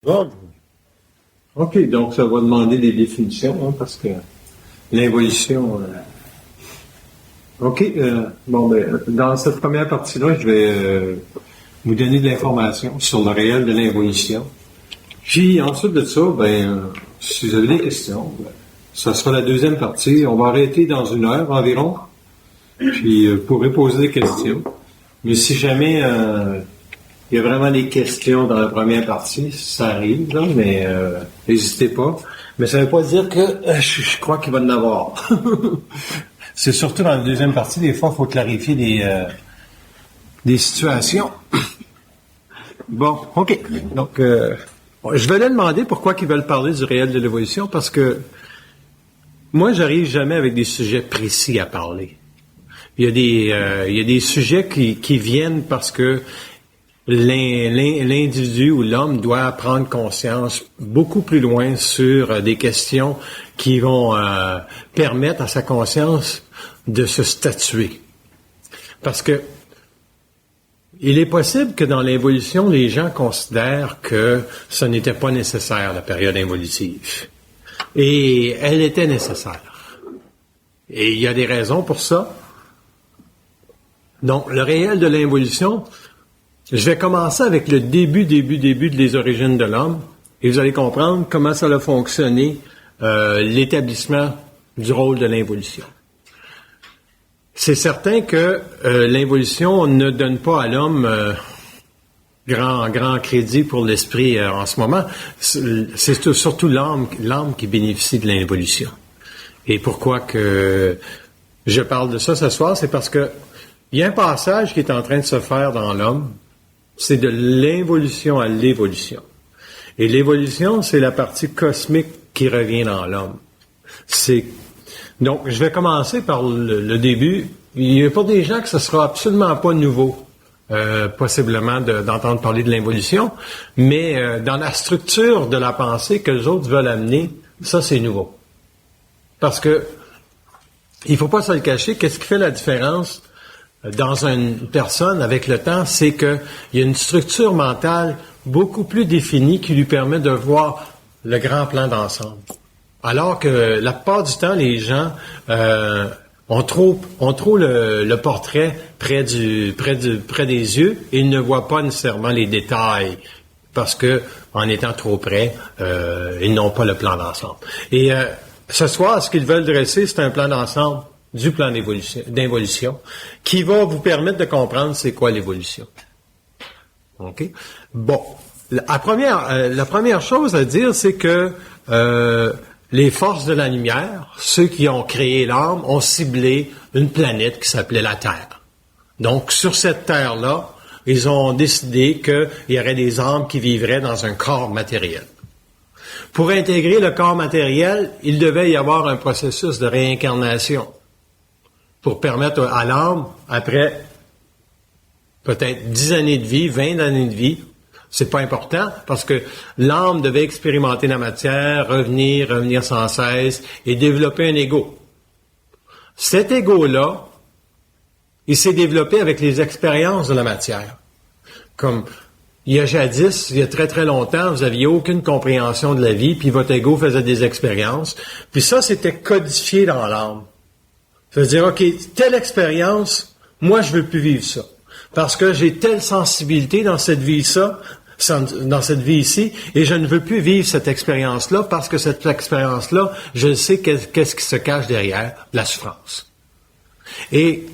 Bon. OK, donc ça va demander des définitions, hein, parce que l'évolution... OK, dans cette première partie-là, je vais vous donner de l'information sur le réel de l'évolution. Puis ensuite de ça, si vous avez des questions, ça sera la deuxième partie. On va arrêter dans 1 heure environ, puis vous pourrez poser des questions. Mais si jamais il y a vraiment des questions dans la première partie, ça arrive, là, mais n'hésitez pas. Mais ça ne veut pas dire que je crois qu'il va en avoir. C'est surtout dans la deuxième partie, des fois, il faut clarifier des situations. Bon, OK. Donc, je vais leur demander pourquoi ils veulent parler du réel de l'évolution, parce que moi, j'arrive jamais avec des sujets précis à parler. Il y a des sujets qui viennent parce que l'individu ou l'homme doit prendre conscience beaucoup plus loin sur des questions qui vont permettre à sa conscience de se statuer. Parce que il est possible que dans l'évolution, les gens considèrent que ce n'était pas nécessaire, la période involutive. Et elle était nécessaire. Et il y a des raisons pour ça. Donc, le réel de l'involution, je vais commencer avec le début des origines de l'homme, et vous allez comprendre comment ça a fonctionné, l'établissement du rôle de l'involution. C'est certain que l'involution ne donne pas à l'homme grand crédit pour l'esprit en ce moment. C'est surtout l'âme qui bénéficie de l'involution. Et pourquoi que je parle de ça ce soir, c'est parce que il y a un passage qui est en train de se faire dans l'homme, c'est de l'involution à l'évolution. Et l'évolution, c'est la partie cosmique qui revient dans l'homme. Donc, je vais commencer par le début. Il y a pour des gens que ce sera absolument pas nouveau, possiblement d'entendre parler de l'involution, mais dans la structure de la pensée que les autres veulent amener, ça c'est nouveau. Parce que il faut pas se le cacher, qu'est-ce qui fait la différence dans une personne avec le temps, c'est qu'il y a une structure mentale beaucoup plus définie qui lui permet de voir le grand plan d'ensemble. Alors que la plupart du temps, les gens ont trop le portrait près des yeux et ils ne voient pas nécessairement les détails parce que en étant trop près, ils n'ont pas le plan d'ensemble. Et ce soir, ce qu'ils veulent dresser, c'est un plan d'ensemble du plan d'involution qui va vous permettre de comprendre c'est quoi l'évolution. OK? Bon. La première chose à dire, c'est que les forces de la lumière, ceux qui ont créé l'âme, ont ciblé une planète qui s'appelait la Terre. Donc, sur cette Terre-là, ils ont décidé qu'il y aurait des âmes qui vivraient dans un corps matériel. Pour intégrer le corps matériel, il devait y avoir un processus de réincarnation pour permettre à l'âme, après peut-être 10 années de vie, 20 années de vie, c'est pas important, parce que l'âme devait expérimenter la matière, revenir sans cesse, et développer un ego. Cet ego-là, il s'est développé avec les expériences de la matière. Comme il y a jadis, il y a très très longtemps, vous aviez aucune compréhension de la vie, puis votre ego faisait des expériences, puis ça, c'était codifié dans l'âme. Ça veut dire, OK, telle expérience, moi, je veux plus vivre ça. Parce que j'ai telle sensibilité dans cette vie ici, et je ne veux plus vivre cette expérience-là, parce que cette expérience-là, je sais qu'est-ce qui se cache derrière, la souffrance. Et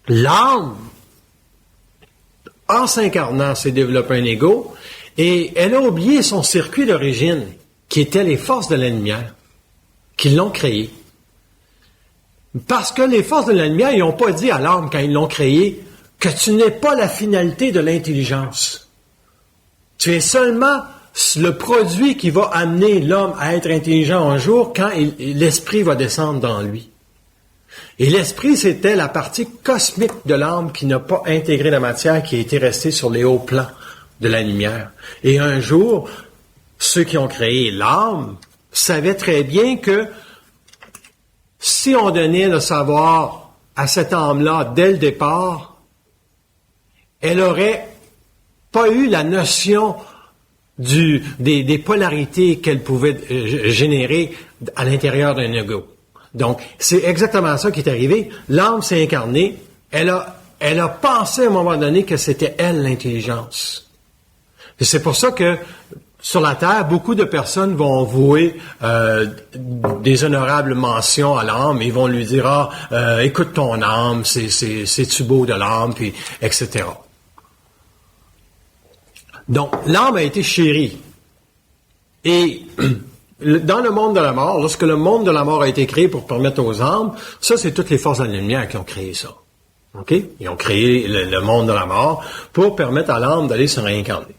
l'âme, en s'incarnant, s'est développé un ego, et elle a oublié son circuit d'origine, qui était les forces de la lumière, qui l'ont créé. Parce que les forces de la lumière, ils n'ont pas dit à l'âme, quand ils l'ont créé, que tu n'es pas la finalité de l'intelligence. Tu es seulement le produit qui va amener l'homme à être intelligent un jour quand l'esprit va descendre dans lui. Et l'esprit, c'était la partie cosmique de l'âme qui n'a pas intégré la matière, qui a été restée sur les hauts plans de la lumière. Et un jour, ceux qui ont créé l'âme savaient très bien que si on donnait le savoir à cette âme-là dès le départ, elle aurait pas eu la notion des polarités qu'elle pouvait générer à l'intérieur d'un ego. Donc, c'est exactement ça qui est arrivé. L'âme s'est incarnée. Elle a pensé à un moment donné que c'était elle l'intelligence. Et c'est pour ça que sur la Terre, beaucoup de personnes vont vouer des honorables mentions à l'âme. Ils vont lui dire écoute ton âme, c'est-tu beau de l'âme, puis etc. Donc, l'âme a été chérie. Et dans le monde de la mort, lorsque le monde de la mort a été créé pour permettre aux âmes, ça, c'est toutes les forces de la lumière qui ont créé ça. OK? Ils ont créé le monde de la mort pour permettre à l'âme d'aller se réincarner.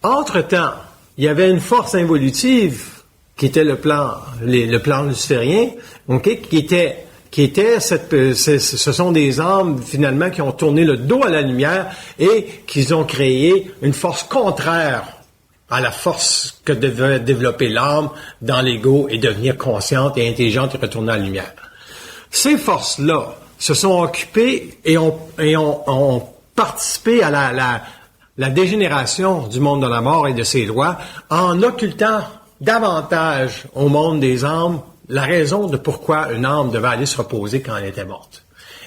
Entre-temps, il y avait une force involutive qui était le plan luciférien, okay, ce sont des âmes finalement qui ont tourné le dos à la lumière et qui ont créé une force contraire à la force que devait développer l'âme dans l'ego et devenir consciente et intelligente et retourner à la lumière. Ces forces-là se sont occupées et ont participé à la dégénération du monde de la mort et de ses lois en occultant davantage au monde des âmes la raison de pourquoi une âme devait aller se reposer quand elle était morte.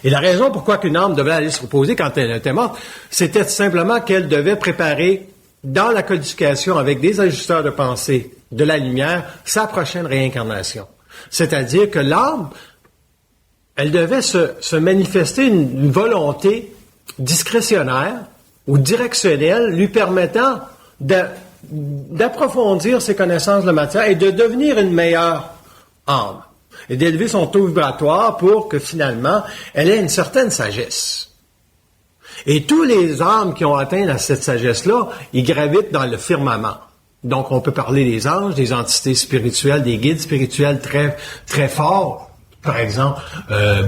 Et la raison pourquoi une âme devait aller se reposer quand elle était morte, c'était simplement qu'elle devait préparer dans la codification avec des ajusteurs de pensée de la lumière sa prochaine réincarnation. C'est-à-dire que l'âme, elle devait se manifester une volonté discrétionnaire ou directionnelle lui permettant d'approfondir ses connaissances de la matière et de devenir une meilleure âme et d'élever son taux vibratoire pour que finalement elle ait une certaine sagesse. Et tous les âmes qui ont atteint cette sagesse-là, ils gravitent dans le firmament. Donc on peut parler des anges, des entités spirituelles, des guides spirituels très, très forts. Par exemple,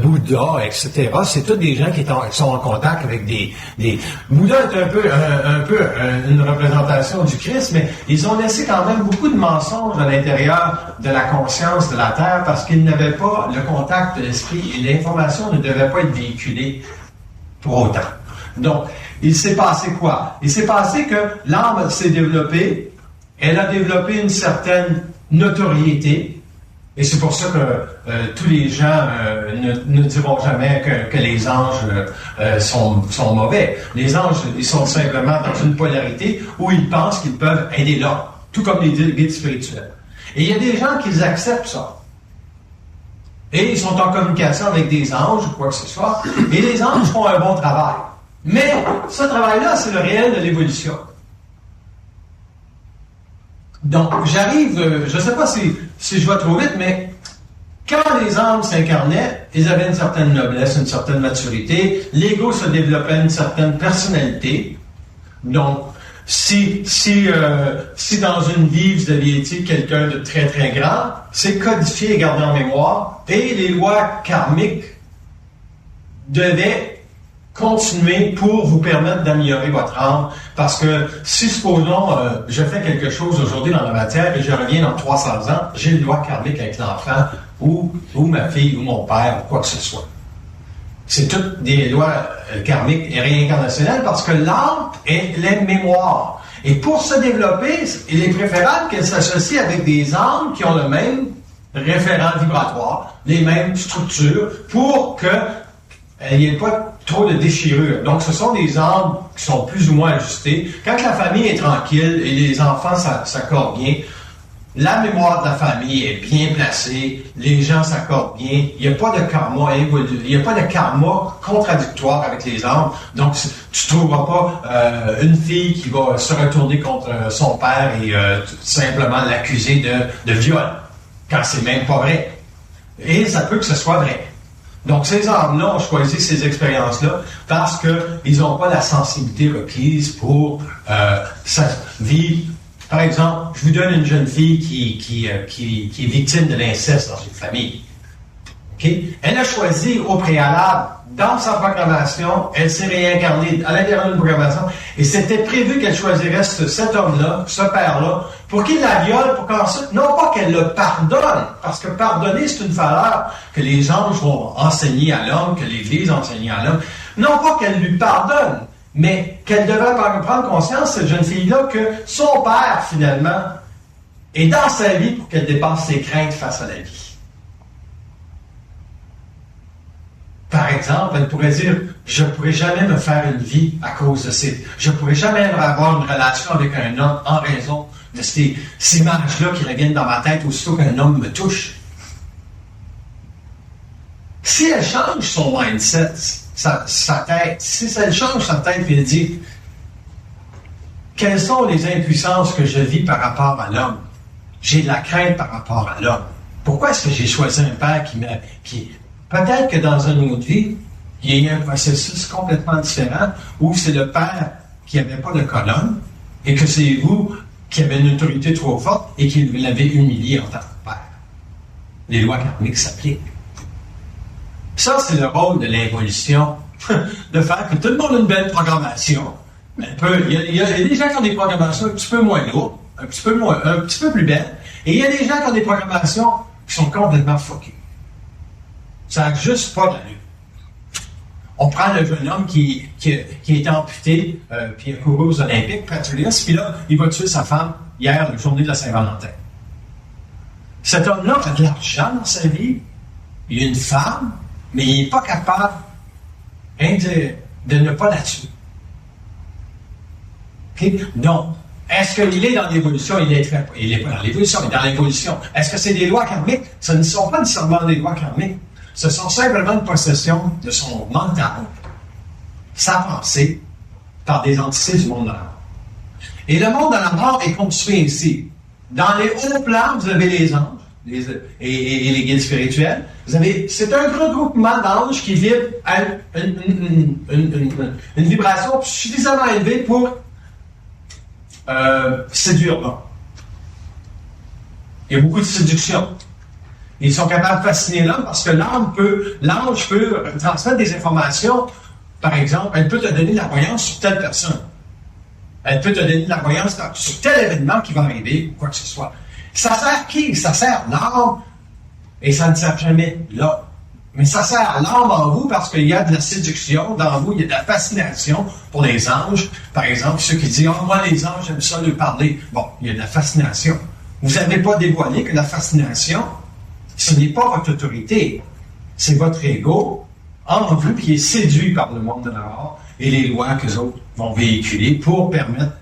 Bouddha, etc. C'est tous des gens qui sont en contact avec des... Bouddha est un peu une représentation du Christ, mais ils ont laissé quand même beaucoup de mensonges à l'intérieur de la conscience de la Terre parce qu'ils n'avaient pas le contact de l'esprit et l'information ne devait pas être véhiculée pour autant. Donc, il s'est passé quoi? Il s'est passé que l'âme s'est développée, elle a développé une certaine notoriété. Et c'est pour ça que tous les gens ne diront jamais que les anges sont mauvais. Les anges, ils sont simplement dans une polarité où ils pensent qu'ils peuvent aider l'homme, tout comme les guides spirituels. Et il y a des gens qui acceptent ça. Et ils sont en communication avec des anges ou quoi que ce soit. Et les anges font un bon travail. Mais ce travail-là, c'est le réel de l'évolution. Donc, j'arrive, je ne sais pas si je vais trop vite, mais quand les âmes s'incarnaient, ils avaient une certaine noblesse, une certaine maturité, l'ego se développait une certaine personnalité. Donc, si dans une vie vous aviez été quelqu'un de très très grand, c'est codifié et gardé en mémoire, et les lois karmiques devaient continuer pour vous permettre d'améliorer votre âme. Parce que si, supposons, je fais quelque chose aujourd'hui dans la matière et je reviens dans 300 ans, j'ai une loi karmique avec l'enfant ou ma fille ou mon père ou quoi que ce soit. C'est toutes des lois karmiques et réincarnationnelles parce que l'âme est la mémoire. Et pour se développer, il est préférable qu'elle s'associe avec des âmes qui ont le même référent vibratoire, les mêmes structures pour que il n'y a pas trop de déchirure. Donc, ce sont des âmes qui sont plus ou moins ajustées. Quand la famille est tranquille et les enfants s'accordent bien, la mémoire de la famille est bien placée, les gens s'accordent bien, il n'y a pas de karma il n'y a pas de karma contradictoire avec les âmes. Donc, tu ne trouveras pas une fille qui va se retourner contre son père et simplement l'accuser de viol, quand c'est même pas vrai. Et ça peut que ce soit vrai. Donc, ces âmes-là ont choisi ces expériences-là parce qu'ils n'ont pas la sensibilité requise pour vivre. Par exemple, je vous donne une jeune fille qui est victime de l'inceste dans une famille. Okay? Elle a choisi au préalable, dans sa programmation, elle s'est réincarnée à l'intérieur d'une programmation, et c'était prévu qu'elle choisirait cet homme-là, ce père-là, pour qu'il la viole, pour qu'ensuite, non pas qu'elle le pardonne, parce que pardonner, c'est une valeur que les anges vont enseigner à l'homme, que l'Église enseigne à l'homme, non pas qu'elle lui pardonne, Mais qu'elle devrait prendre conscience, cette jeune fille-là, que son père, finalement, est dans sa vie pour qu'elle dépasse ses craintes face à la vie. Par exemple, elle pourrait dire, je ne pourrai jamais me faire une vie à cause de ces... Je ne pourrai jamais avoir une relation avec un homme en raison de ces images-là qui reviennent dans ma tête aussitôt qu'un homme me touche. Si elle change son mindset, sa tête, si elle change sa tête et elle dit, quelles sont les impuissances que je vis par rapport à l'homme? J'ai de la crainte par rapport à l'homme. Pourquoi est-ce que j'ai choisi un père qui peut-être que dans une autre vie, il y a eu un processus complètement différent où c'est le père qui n'avait pas de colonne et que c'est vous qui avez une autorité trop forte et qui l'avez humilié en tant que père. Les lois karmiques s'appliquent. Ça, c'est le rôle de l'évolution, de faire que tout le monde a une belle programmation. Il y a des gens qui ont des programmations un petit peu moins lourdes, un petit peu plus belles, et il y a des gens qui ont des programmations qui sont complètement fuckées. Ça n'a juste pas d'allure. On prend le jeune homme qui est amputé, puis il a couru aux Olympiques, Patrice, puis là, il va tuer sa femme hier, la journée de la Saint-Valentin. Cet homme-là a de l'argent dans sa vie, il a une femme, mais il n'est pas capable de ne pas la tuer. Okay? Donc, est-ce qu'il est dans l'évolution? Il n'est pas dans l'évolution, il est dans l'évolution. Est-ce que c'est des lois karmiques? Ce ne sont pas nécessairement des lois karmiques. Ce sont simplement une possession de son mental, sa pensée, par des entités du monde de la mort. Et le monde de la mort est construit ainsi. Dans les hauts plans, vous avez les anges et les guides spirituels. C'est un regroupement d'anges qui vibrent à une vibration suffisamment élevée pour séduire l'homme. Il y a beaucoup de séduction. Ils sont capables de fasciner l'homme parce que l'ange peut transmettre des informations. Par exemple, elle peut te donner de la voyance sur telle personne. Elle peut te donner de la voyance sur tel événement qui va arriver ou quoi que ce soit. Ça sert qui? Ça sert l'âme et ça ne sert jamais l'homme. Mais ça sert l'âme en vous parce qu'il y a de la séduction dans vous, il y a de la fascination pour les anges. Par exemple, ceux qui disent « Oh, moi, les anges, j'aime ça leur parler. » Bon, il y a de la fascination. Vous n'avez pas dévoilé que la fascination, ce n'est pas votre autorité, c'est votre ego en vous qui est séduit par le monde de la mort et les lois que les autres vont véhiculer pour permettre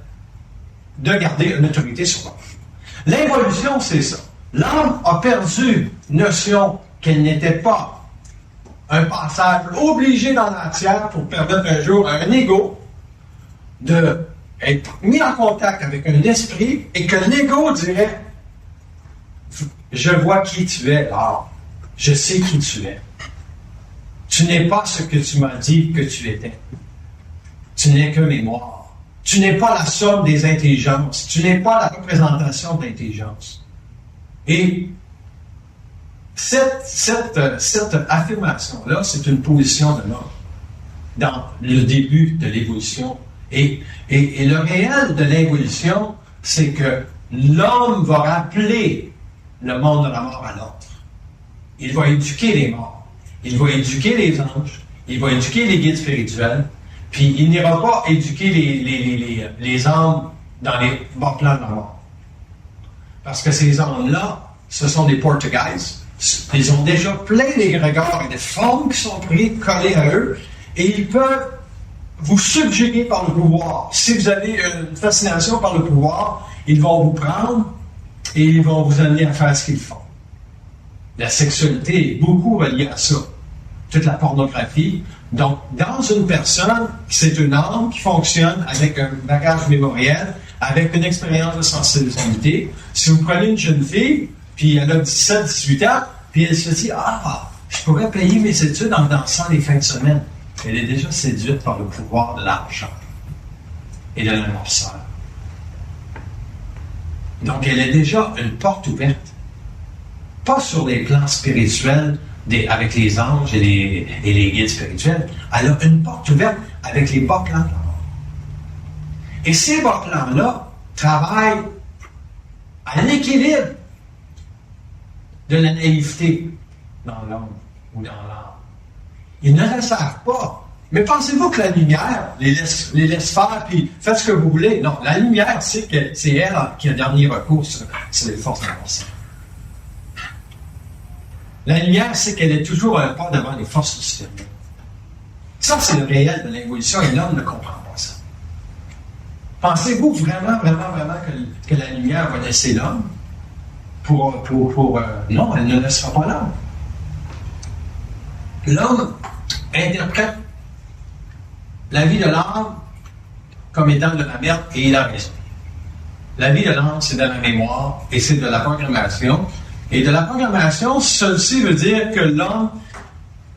de garder une autorité sur vous. L'évolution, c'est ça. L'âme a perdu notion qu'elle n'était pas un passage obligé dans la matière pour permettre un jour à un ego d'être mis en contact avec un esprit et que l'ego dirait « Je vois qui tu es, là. Je sais qui tu es. Tu n'es pas ce que tu m'as dit que tu étais. Tu n'es que mémoire. Tu n'es pas la somme des intelligences. Tu n'es pas la représentation de l'intelligence. » Et cette affirmation-là, c'est une position de l'homme dans le début de l'évolution. Et le réel de l'évolution, c'est que l'homme va rappeler le monde de la mort à l'autre. Il va éduquer les morts. Il va éduquer les anges. Il va éduquer les guides spirituels. Puis il n'ira pas éduquer les âmes dans les bas plans de la mort. Parce que ces âmes-là, ce sont des portugaises. Ils ont déjà plein d'égrégores et des formes qui sont collées à eux. Et ils peuvent vous subjuguer par le pouvoir. Si vous avez une fascination par le pouvoir, ils vont vous prendre et ils vont vous amener à faire ce qu'ils font. La sexualité est beaucoup reliée à ça. Toute la pornographie. Donc, dans une personne, c'est une âme qui fonctionne avec un bagage mémoriel, avec une expérience de sensibilité. Si vous prenez une jeune fille, puis elle a 17, 18 ans, puis elle se dit « Ah, je pourrais payer mes études en dansant les fins de semaine. » Elle est déjà séduite par le pouvoir de l'argent et de la noirceur. Donc, elle est déjà une porte ouverte. Pas sur les plans spirituels avec les anges et les guides spirituels. Elle a une porte ouverte avec les bas plans de la mort. Et ces bas plans-là travaillent à l'équilibre de la naïveté dans l'homme ou dans l'âme. Ils ne le savent pas. Mais pensez-vous que la lumière les laisse faire, puis faites ce que vous voulez? Non, la lumière, c'est elle qui a le dernier recours sur les forces avancées. La lumière, c'est qu'elle est toujours un pas devant les forces du système. Ça, c'est le réel de l'évolution, et l'homme ne comprend pas ça. Pensez-vous vraiment que la lumière va laisser l'homme non, elle ne laissera pas l'homme. L'homme interprète la vie de l'âme comme étant de la merde, et il a raison. La vie de l'âme, c'est de la mémoire et c'est de la programmation. Et de la programmation, ceci veut dire que l'homme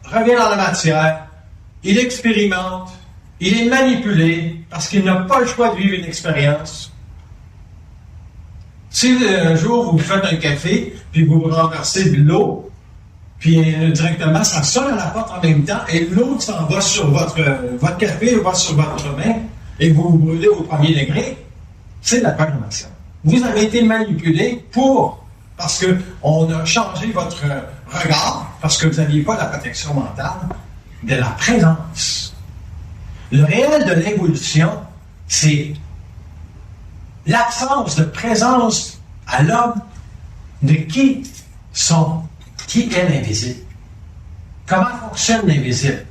revient dans la matière, il expérimente, il est manipulé parce qu'il n'a pas le choix de vivre une expérience. Si un jour vous faites un café, puis vous renversez de l'eau, puis directement, ça sonne à la porte en même temps, et l'eau s'en va sur votre café, va sur votre main, et vous vous brûlez au premier degré, c'est de la programmation. Vous avez été manipulé parce qu'on a changé votre regard, parce que vous n'aviez pas la protection mentale de la présence. Le réel de l'évolution, c'est l'absence de présence à l'homme de qui est l'invisible. Comment fonctionne l'invisible?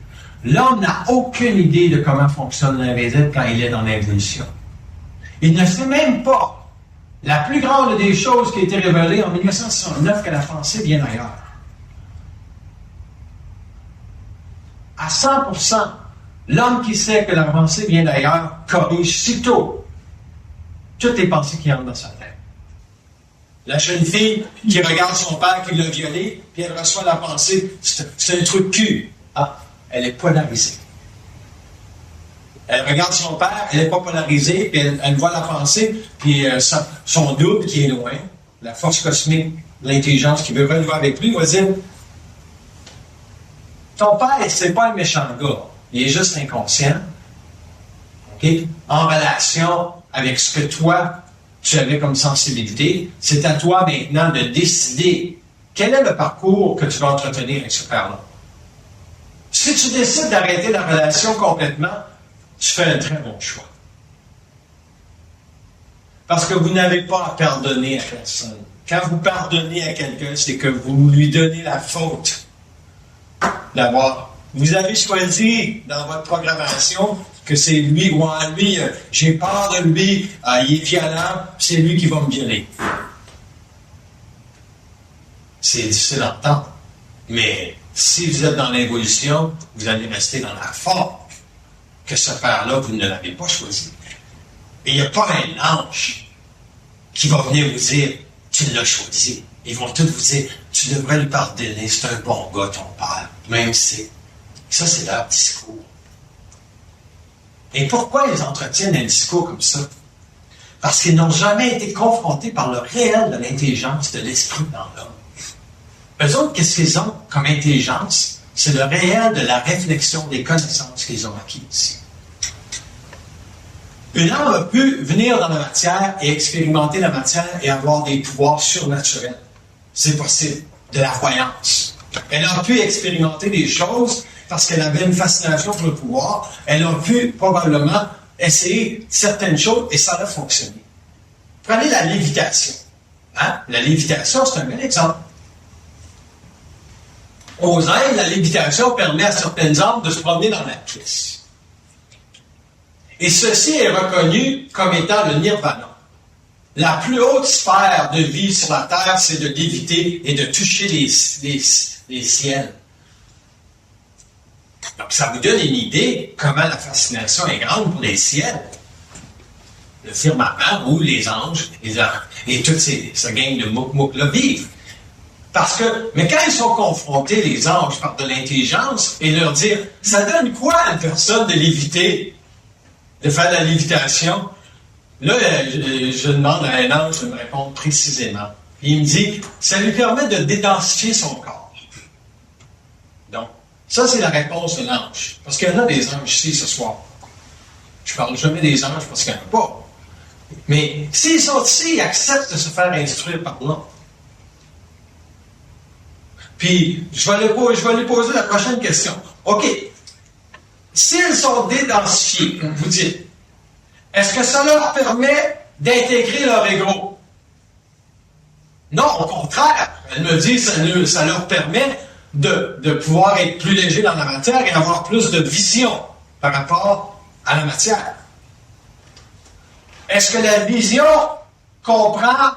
L'homme n'a aucune idée de comment fonctionne l'invisible quand il est dans l'évolution. Il ne sait même pas la plus grande des choses qui a été révélée en 1969, que la pensée vient d'ailleurs. À 100%, l'homme qui sait que la pensée vient d'ailleurs corrige sitôt toutes les pensées qui entrent dans sa tête. La jeune fille qui regarde son père qui l'a violée, puis elle reçoit la pensée, c'est un truc cul. Ah, elle est polarisée. Elle regarde son père, elle n'est pas polarisée, puis elle voit la pensée, puis son double qui est loin, la force cosmique, l'intelligence qui veut renouer avec lui, va dire, ton père, c'est pas un méchant gars, il est juste inconscient, okay? En relation avec ce que toi, tu avais comme sensibilité, c'est à toi maintenant de décider quel est le parcours que tu vas entretenir avec ce père-là. Si tu décides d'arrêter la relation complètement, tu fais un très bon choix. Parce que vous n'avez pas à pardonner à personne. Quand vous pardonnez à quelqu'un, c'est que vous lui donnez la faute d'avoir. Vous avez choisi dans votre programmation que c'est lui, ou en lui, j'ai peur de lui, il est violent, c'est lui qui va me violer. C'est difficile à entendre. Mais si vous êtes dans l'évolution, vous allez rester dans la forme que ce père-là, vous ne l'avez pas choisi. Et il n'y a pas un ange qui va venir vous dire, tu l'as choisi. Ils vont tous vous dire, tu devrais lui pardonner, c'est un bon gars, ton père. Même si. Ça, c'est leur discours. Et pourquoi ils entretiennent un discours comme ça? Parce qu'ils n'ont jamais été confrontés par le réel de l'intelligence de l'esprit dans l'homme. Eux autres, qu'est-ce qu'ils ont comme intelligence? C'est le réel de la réflexion des connaissances qu'ils ont acquises. Une âme a pu venir dans la matière et expérimenter la matière et avoir des pouvoirs surnaturels. C'est possible. De la voyance. Elle a pu expérimenter des choses parce qu'elle avait une fascination pour le pouvoir. Elle a pu probablement essayer certaines choses et ça a fonctionné. Prenez la lévitation. Hein? La lévitation, c'est un bel exemple. Aux Indes, la lévitation permet à certaines âmes de se promener dans la pièce. Et ceci est reconnu comme étant le nirvana. La plus haute sphère de vie sur la Terre, c'est de léviter et de toucher les ciels. Donc, ça vous donne une idée comment la fascination est grande pour les ciels. Le firmament où les anges et toute cette gang de mouk-mouk-là vivent. Mais quand ils sont confrontés, les anges, par de l'intelligence, et leur dire, ça donne quoi à une personne de léviter, de faire de la lévitation? Là, je demande à un ange de me répondre précisément. Il me dit, ça lui permet de dédensifier son corps. Donc, ça, c'est la réponse de l'ange. Parce qu'il y en a des anges ici ce soir. Je parle jamais des anges parce qu'il n'y en a pas. Mais s'ils sont ici, ils acceptent de se faire instruire par là. Puis, je vais lui poser la prochaine question. OK. s'ils sont dédensifiés, comme vous dites, est-ce que ça leur permet d'intégrer leur ego? Non, au contraire. Elle me dit que ça leur permet de pouvoir être plus léger dans la matière et avoir plus de vision par rapport à la matière. Est-ce que la vision comprend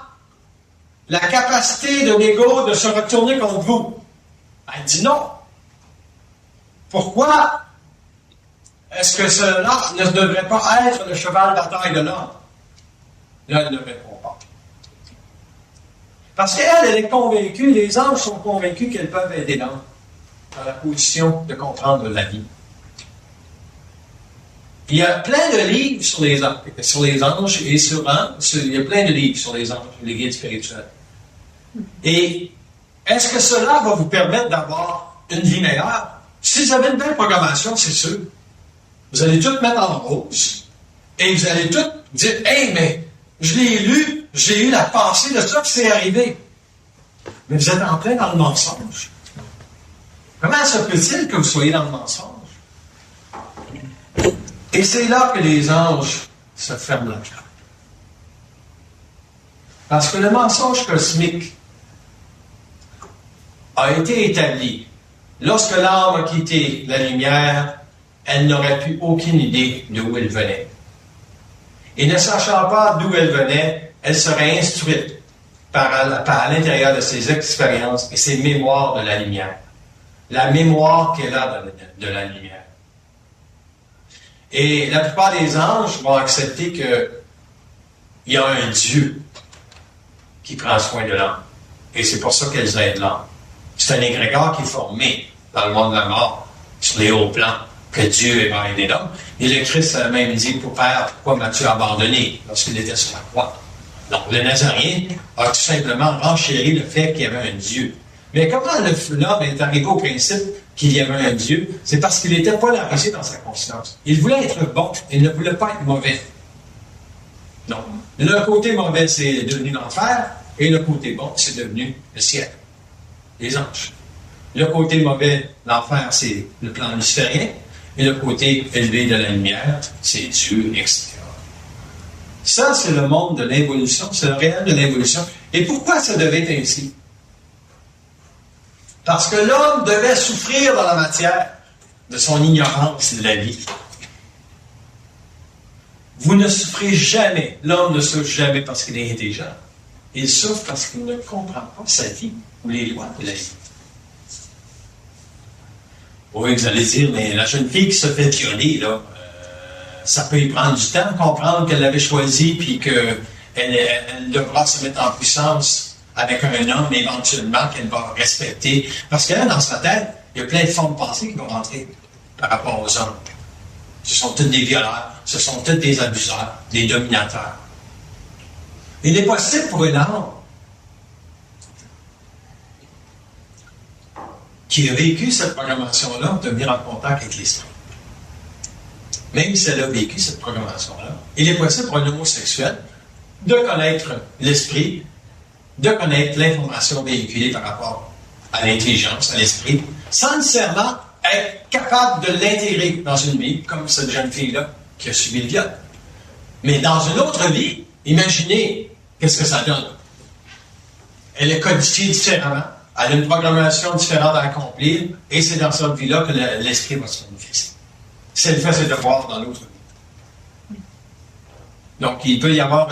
la capacité de l'ego de se retourner contre vous? Elle dit non. Pourquoi est-ce que cela ne devrait pas être le cheval de bataille de l'homme? Là, elle ne répond pas. Parce qu'elle, elle est convaincue, les anges sont convaincus qu'elles peuvent aider l'homme dans la position de comprendre la vie. Il y a plein de livres sur les anges et il y a plein de livres sur les anges, les guides spirituels. Et est-ce que cela va vous permettre d'avoir une vie meilleure? Si vous avez une belle programmation, c'est sûr. Vous allez tout mettre en rose. Et vous allez tout dire, hey, mais je l'ai lu, j'ai eu la pensée de ça que c'est arrivé. Mais vous êtes en plein dans le mensonge. Comment se peut-il que vous soyez dans le mensonge? Et c'est là que les anges se ferment la carte. Parce que le mensonge cosmique a été établi. Lorsque l'âme a quitté la lumière, elle n'aurait plus aucune idée d'où elle venait. Et ne sachant pas d'où elle venait, elle serait instruite à l'intérieur de ses expériences et ses mémoires de la lumière. La mémoire qu'elle a de la lumière. Et la plupart des anges vont accepter qu'il y a un Dieu qui prend soin de l'âme. Et c'est pour ça qu'elles aident l'âme. C'est un égrégore qui est formé dans le monde de la mort, sur les hauts plans, que Dieu va aider l'homme. Et le Christ a même dit, pour Père, pourquoi m'as-tu abandonné lorsqu'il était sur la croix? Donc, le Nazarien a tout simplement renchéri le fait qu'il y avait un Dieu. Mais comment l'homme est arrivé au principe qu'il y avait un Dieu? C'est parce qu'il n'était pas laissé dans sa conscience. Il voulait être bon, il ne voulait pas être mauvais. Donc, le côté mauvais, c'est devenu l'enfer, et le côté bon, c'est devenu le ciel, les anges. Le côté mauvais, l'enfer, c'est le plan luciférien, et le côté élevé de la lumière, c'est Dieu, etc. Ça, c'est le monde de l'évolution, c'est le réel de l'évolution. Et pourquoi ça devait être ainsi? Parce que l'homme devait souffrir dans la matière de son ignorance de la vie. Vous ne souffrez jamais, l'homme ne souffre jamais parce qu'il est intelligent. Il souffre parce qu'il ne comprend pas sa vie ou les lois de la vie. Oui, vous allez dire, mais la jeune fille qui se fait violer, là, ça peut y prendre du temps, comprendre qu'elle l'avait choisi, puis qu'elle devra se mettre en puissance avec un homme, éventuellement, qu'elle va respecter. Parce que là, dans sa tête, il y a plein de formes de pensée qui vont rentrer par rapport aux hommes. Ce sont tous des violeurs, ce sont tous des abuseurs, des dominateurs. Il est possible pour une âme qui a vécu cette programmation-là de venir en contact avec l'esprit. Même si elle a vécu cette programmation-là, il est possible pour un homosexuel de connaître l'esprit, de connaître l'information véhiculée par rapport à l'intelligence, à l'esprit, sans nécessairement être capable de l'intégrer dans une vie, comme cette jeune fille-là qui a subi le viol. Mais dans une autre vie, imaginez qu'est-ce que ça donne. Elle est codifiée différemment, elle a une programmation différente à accomplir, et c'est dans cette vie-là que l'esprit va se manifester. Si elle fait ses devoirs dans l'autre vie. Donc, il peut y avoir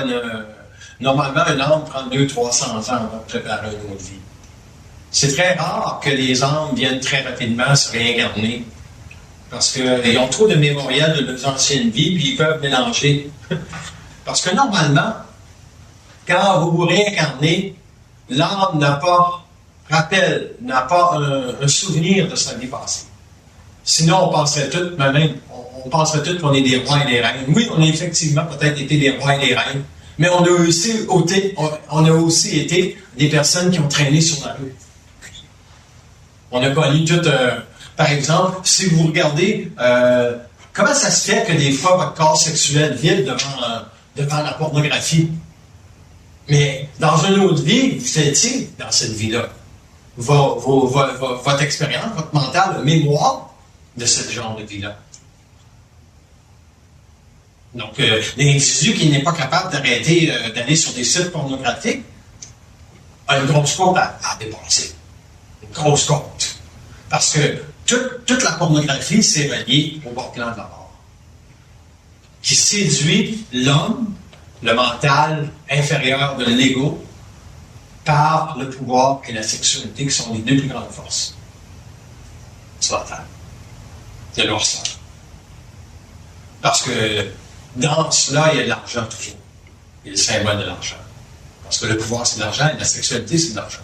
normalement, un âme prend 200-300 ans avant de préparer une autre vie. C'est très rare que les âmes viennent très rapidement se réincarner. Parce qu'ils ont trop de mémorial de leurs anciennes vies, puis ils peuvent mélanger. Parce que normalement, quand vous vous réincarnez, l'âme n'a pas un souvenir de sa vie passée. Sinon, on penserait tous, on penserait tous qu'on est des rois et des reines. Oui, on a effectivement peut-être été des rois et des reines, mais on a aussi été des personnes qui ont traîné sur la rue. On a connu tout, par exemple, si vous regardez, comment ça se fait que des fois votre corps sexuel vide devant la pornographie? Mais dans une autre vie, vous étiez dans cette vie-là. Votre expérience, votre mental, la mémoire de ce genre de vie-là. Donc, l'individu qui n'est pas capable d'arrêter d'aller sur des sites pornographiques a une grosse côte à dépasser. Une grosse côte. Parce que toute la pornographie, c'est relié au bas plan de la mort. Qui séduit l'homme, le mental inférieur de l'ego, par le pouvoir et la sexualité, qui sont les deux plus grandes forces sur la Terre. De l'orsage. Parce que dans cela, il y a de l'argent toujours. Il y a le symbole de l'argent. Parce que le pouvoir, c'est de l'argent, et la sexualité, c'est de l'argent.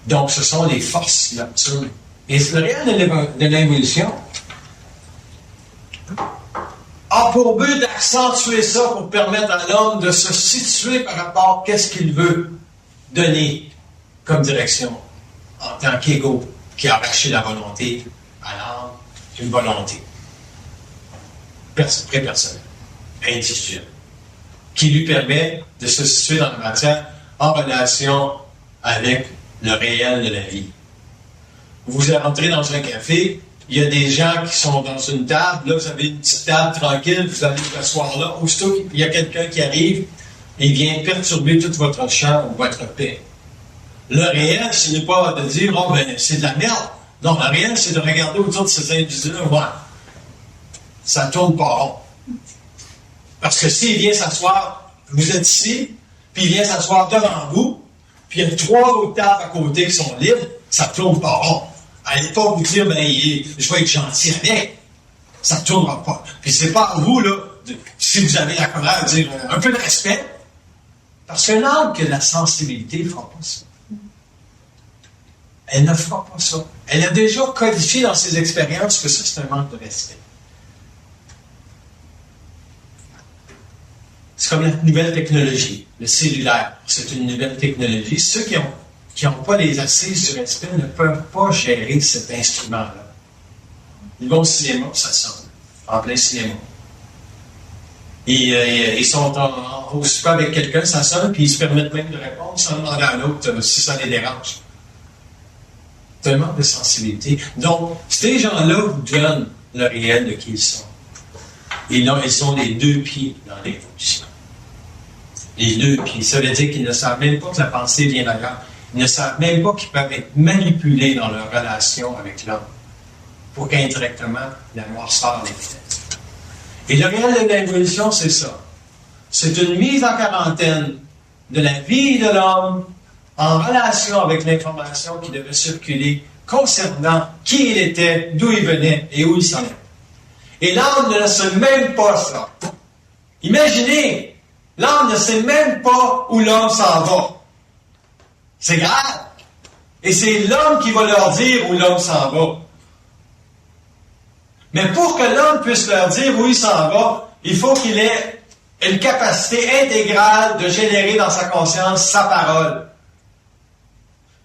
Donc, ce sont les forces nocturnes. Et le réel de l'évolution a pour but d'accentuer ça pour permettre à l'homme de se situer par rapport à qu'est-ce qu'il veut donner comme direction en tant qu'ego qui a arraché la volonté à l'âme, une volonté très personnelle, individuelle, qui lui permet de se situer dans la matière en relation avec le réel de la vie. Vous rentrez dans un café, il y a des gens qui sont dans une table, là vous avez une petite table tranquille, vous allez vous asseoir là, aussitôt il y a quelqu'un qui arrive et vient perturber tout votre champ ou votre paix. Le réel, ce n'est pas de dire « Oh ben, c'est de la merde ». Non, le réel, c'est de regarder autour de ces individus-là, ouais, ça tourne pas rond. Parce que s'il vient s'asseoir, vous êtes ici, puis il vient s'asseoir devant vous, puis il y a 3 autres tables à côté qui sont libres, ça tourne pas rond. Allez pas vous dire, ben, je vais être gentil avec. Ça ne tournera pas. Puis c'est pas à vous, là, si vous avez la colère, de dire un peu de respect. Parce qu'un âme qui a de la sensibilité ne fera pas ça. Elle ne fera pas ça. Elle a déjà codifié dans ses expériences que ça, c'est un manque de respect. C'est comme la nouvelle technologie, le cellulaire. C'est une nouvelle technologie. Ceux qui n'ont pas les assises du respect ne peuvent pas gérer cet instrument-là. Ils vont au cinéma, ça sonne. En plein cinéma. Et ils sont au souper avec quelqu'un, ça sonne, puis ils se permettent même de répondre sans demander à l'autre si ça les dérange. C'est un manque de sensibilité. Donc, ces gens-là vous donnent le réel de qui ils sont. Et là, ils ont les 2 pieds dans l'évolution. Les 2 pieds. Ça veut dire qu'ils ne savent même pas que la pensée vient d'ailleurs. Ils ne savent même pas qu'ils peuvent être manipulés dans leur relation avec l'homme pour qu'indirectement, la noirceur les fait. Et le réel de l'évolution, c'est ça. C'est une mise en quarantaine de la vie de l'homme en relation avec l'information qui devait circuler concernant qui il était, d'où il venait et où il s'en est. Et l'âme ne sait même pas ça. Imaginez, l'âme ne sait même pas où l'homme s'en va. C'est grave. Et c'est l'homme qui va leur dire où l'homme s'en va. Mais pour que l'homme puisse leur dire où il s'en va, il faut qu'il ait une capacité intégrale de générer dans sa conscience sa parole.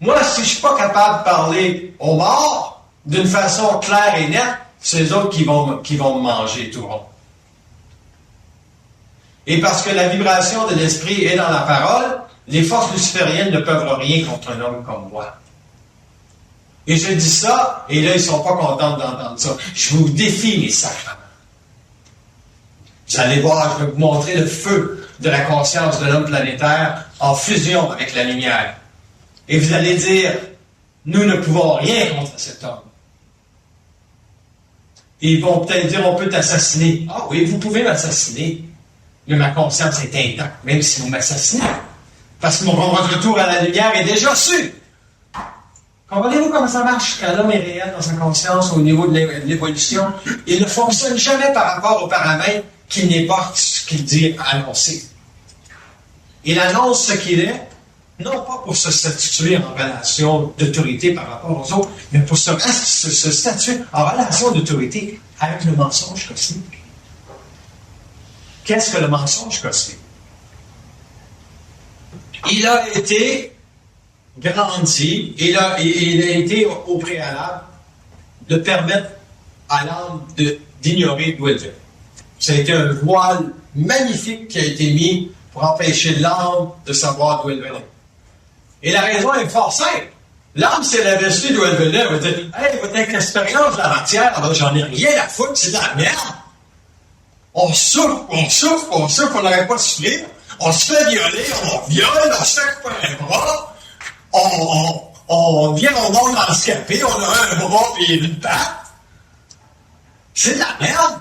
Moi, si je ne suis pas capable de parler aux morts d'une façon claire et nette, c'est les autres qui vont me manger tout rond. Et parce que la vibration de l'esprit est dans la parole, les forces lucifériennes ne peuvent rien contre un homme comme moi. Et je dis ça, et là, ils ne sont pas contents d'entendre ça. Je vous défie, mes sacrements. Vous allez voir, je vais vous montrer le feu de la conscience de l'homme planétaire en fusion avec la lumière. Et vous allez dire, nous ne pouvons rien contre cet homme. Et ils vont peut-être dire, on peut t'assassiner. Ah oui, vous pouvez m'assassiner. Mais ma conscience est intacte, même si vous m'assassinez. Parce que mon retour à la lumière est déjà su. Comprenez-vous comment ça marche quand l'homme est réel dans sa conscience au niveau de l'évolution? Il ne fonctionne jamais par rapport aux paramètres qu'il n'est pas ce qu'il dit annoncer. Il annonce ce qu'il est, non pas pour se statuer en relation d'autorité par rapport aux autres, mais pour se statuer en relation d'autorité avec le mensonge cosmique. Qu'est-ce que le mensonge cosmique? Il a été grandi, il a été au préalable de permettre à l'âme d'ignorer d'où elle vient. Ça a été un voile magnifique qui a été mis pour empêcher l'âme de savoir d'où elle venait. Et la raison est fort simple. L'âme, si elle avait su d'où elle venait, elle va dire « Hey, votre expérience de la matière, alors j'en ai rien à foutre, c'est de la merde. » On souffre, on n'arrête pas de souffrir. On se fait violer, on viole, on se fait couper un bras. On vient au monde handicapé, on a un bras et une patte. C'est de la merde.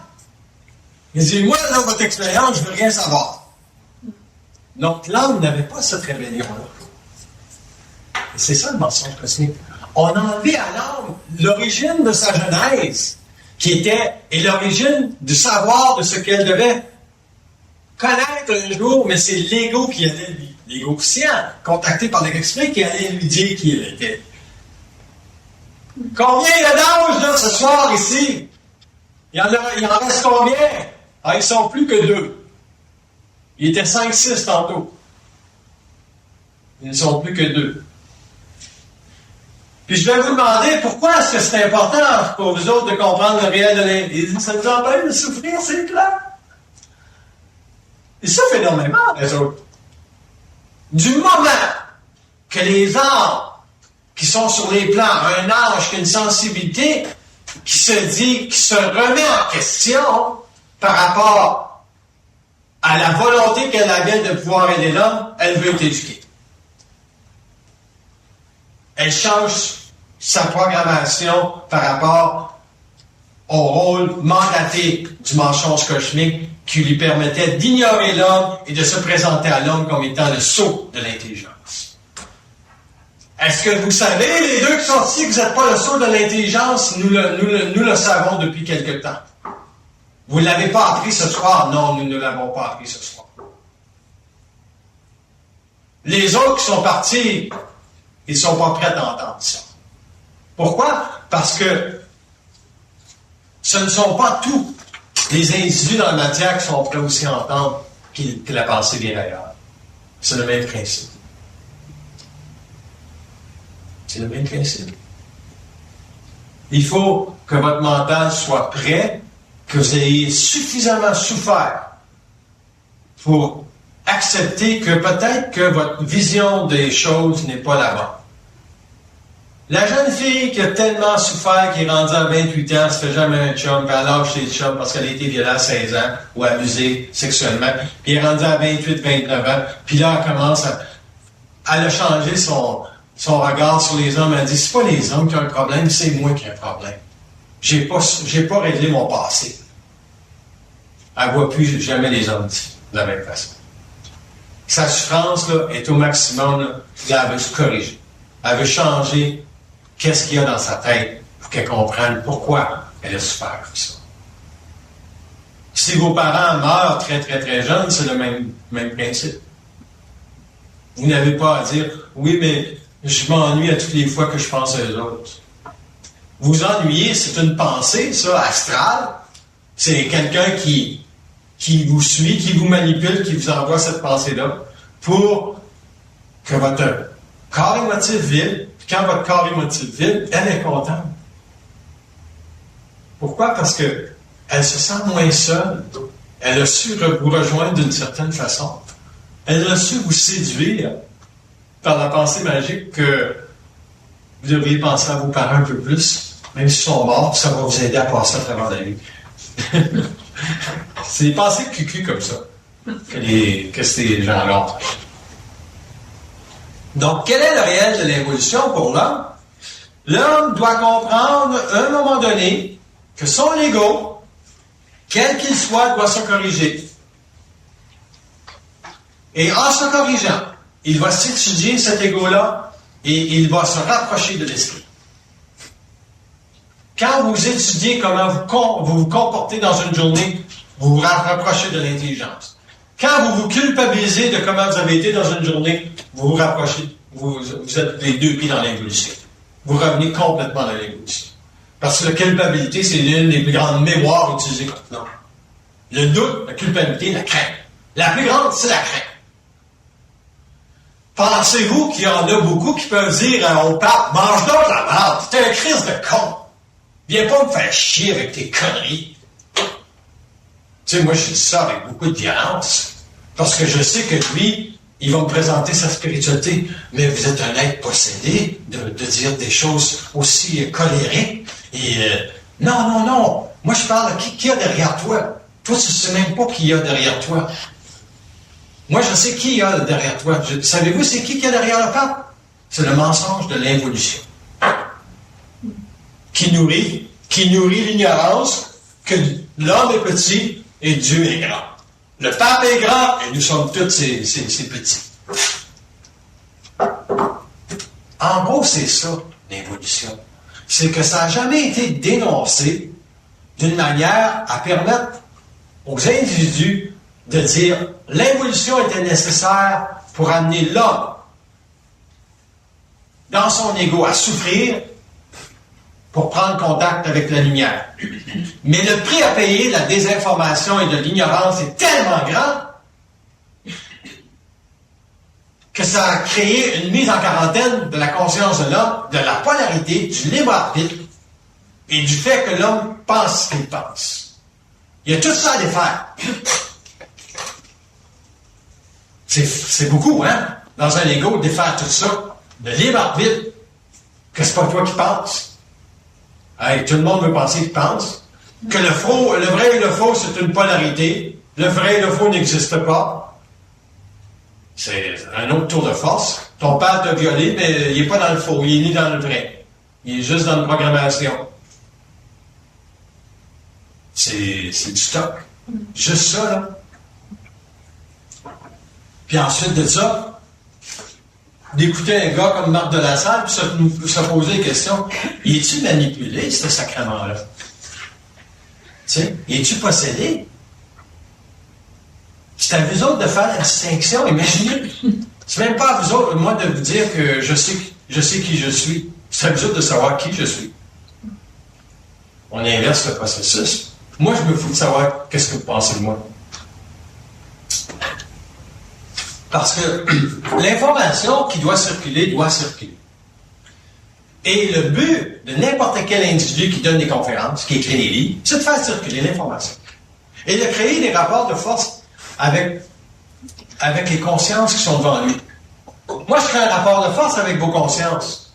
Il dit, moi, dans votre expérience, je veux rien savoir. Donc, l'âme n'avait pas cette rébellion-là. Et c'est ça le mensonge cosmique. On a enlevé à l'âme l'origine de sa genèse, et l'origine du savoir de ce qu'elle devait connaître un jour, mais c'est l'ego qui allait l'ego conscient, contacté par l'esprit, qui allait lui dire qui il était. Combien il y a d'âges, là, ce soir, ici? Il en reste combien? Ah, ils sont plus que 2. Il était 5-6 tantôt. Ils ne sont plus que 2. Puis je vais vous demander pourquoi est-ce que c'est important pour vous autres de comprendre le réel de l'individu. Ça nous empêche de souffrir, c'est clair. Ils souffrent énormément, les autres. Du moment que les âmes qui sont sur les plans, un ange qui a une sensibilité, qui se remet en question par rapport à la volonté qu'elle avait de pouvoir aider l'homme, elle veut être éduquée. Elle change sa programmation par rapport au rôle mandaté du mensonge cosmique qui lui permettait d'ignorer l'homme et de se présenter à l'homme comme étant le sceau de l'intelligence. Est-ce que vous savez, les deux qui sont ici, que vous n'êtes pas le sceau de l'intelligence? Nous le savons depuis quelque temps. Vous ne l'avez pas appris ce soir? Non, nous ne l'avons pas appris ce soir. Les autres qui sont partis, ils ne sont pas prêts à entendre ça. Pourquoi? Parce que ce ne sont pas tous les individus dans la matière qui sont prêts aussi à entendre que la pensée vient d'ailleurs. C'est le même principe. C'est le même principe. Il faut que votre mental soit prêt, que vous ayez suffisamment souffert pour accepter que peut-être que votre vision des choses n'est pas la bonne. La jeune fille qui a tellement souffert, qui est rendue à 28 ans, ne se fait jamais un chum, puis elle lâche ses chums parce qu'elle a été violée à 16 ans ou abusée sexuellement, puis elle est rendue à 28, 29 ans, puis là, elle commence elle a changé son regard sur les hommes. Elle dit, c'est pas les hommes qui ont un problème, c'est moi qui ai un problème. J'ai pas réglé mon passé. Elle ne voit plus jamais les hommes de la même façon. Sa souffrance là, est au maximum, là, elle veut se corriger. Elle veut changer qu'est-ce qu'il y a dans sa tête pour qu'elle comprenne pourquoi elle a souffert comme ça. Si vos parents meurent très, très, très jeunes, c'est le même principe. Vous n'avez pas à dire, oui, mais je m'ennuie à toutes les fois que je pense aux autres. Vous ennuyez, c'est une pensée, ça, astrale. C'est quelqu'un qui vous suit, qui vous manipule, qui vous envoie cette pensée-là pour que votre corps émotif vide. Puis quand votre corps émotif vide, elle est contente. Pourquoi? Parce que elle se sent moins seule. Elle a su vous rejoindre d'une certaine façon. Elle a su vous séduire par la pensée magique que vous devriez penser à vos parents un peu plus. Même s'ils sont morts, ça va vous aider à passer à travers la vie. C'est des pensées cucu comme ça que ces gens-là ont. Donc, quel est le réel de l'évolution pour l'homme? L'homme doit comprendre à un moment donné que son ego, quel qu'il soit, doit se corriger. Et en se corrigeant, il va s'étudier cet ego-là et il va se rapprocher de l'esprit. Quand vous étudiez comment vous vous comportez dans une journée, vous vous rapprochez de l'intelligence. Quand vous vous culpabilisez de comment vous avez été dans une journée, vous vous rapprochez, vous êtes les deux pieds dans l'évolution. Vous revenez complètement dans l'évolution. Parce que la culpabilité, c'est l'une des plus grandes mémoires utilisées comme ça. Le doute, la culpabilité, la crainte. La plus grande, c'est la crainte. Pensez-vous qu'il y en a beaucoup qui peuvent dire au pape, mange donc la merde, t'es un crise de con. Viens pas me faire chier avec tes conneries. Tu sais, moi, je dis ça avec beaucoup de violence. Parce que je sais que lui, il va me présenter sa spiritualité. Mais vous êtes un être possédé de dire des choses aussi colériques. Et non. Moi, je parle, qui y a derrière toi? Toi, tu ne sais même pas qui y a derrière toi. Moi, je sais qui y a derrière toi. Savez-vous c'est qui y a derrière le pape? C'est le mensonge de l'involution. Qui nourrit l'ignorance que l'homme est petit et Dieu est grand. Le pape est grand et nous sommes tous ces petits. En gros, c'est ça, l'évolution. C'est que ça n'a jamais été dénoncé d'une manière à permettre aux individus de dire l'évolution était nécessaire pour amener l'homme dans son ego à souffrir pour prendre contact avec la lumière. Mais le prix à payer de la désinformation et de l'ignorance est tellement grand que ça a créé une mise en quarantaine de la conscience de l'homme, de la polarité, du libre arbitre et du fait que l'homme pense ce qu'il pense. Il y a tout ça à défaire. C'est beaucoup, hein? Dans un ego, défaire tout ça. Le libre arbitre, que c'est pas toi qui penses. Hey, tout le monde veut penser qu'il pense. Que le vrai et le faux, c'est une polarité. Le vrai et le faux n'existent pas. C'est un autre tour de force. Ton père t'a violé, mais il n'est pas dans le faux, il est ni dans le vrai. Il est juste dans la programmation. C'est du stock. Juste ça, là. Puis ensuite de ça, d'écouter un gars comme Marc de la Salle, puis se poser la question, es-tu manipulé, ce sacrement-là? Tu sais, es-tu possédé? C'est à vous autres de faire la distinction, imaginez. C'est même pas à vous autres, moi, de vous dire que je sais qui je suis. C'est à vous autres de savoir qui je suis. On inverse le processus. Moi, je me fous de savoir qu'est-ce que vous pensez de moi. Parce que l'information qui doit circuler. Et le but de n'importe quel individu qui donne des conférences, qui écrit des livres, c'est de faire circuler l'information. Et de créer des rapports de force avec les consciences qui sont devant lui. Moi, je crée un rapport de force avec vos consciences.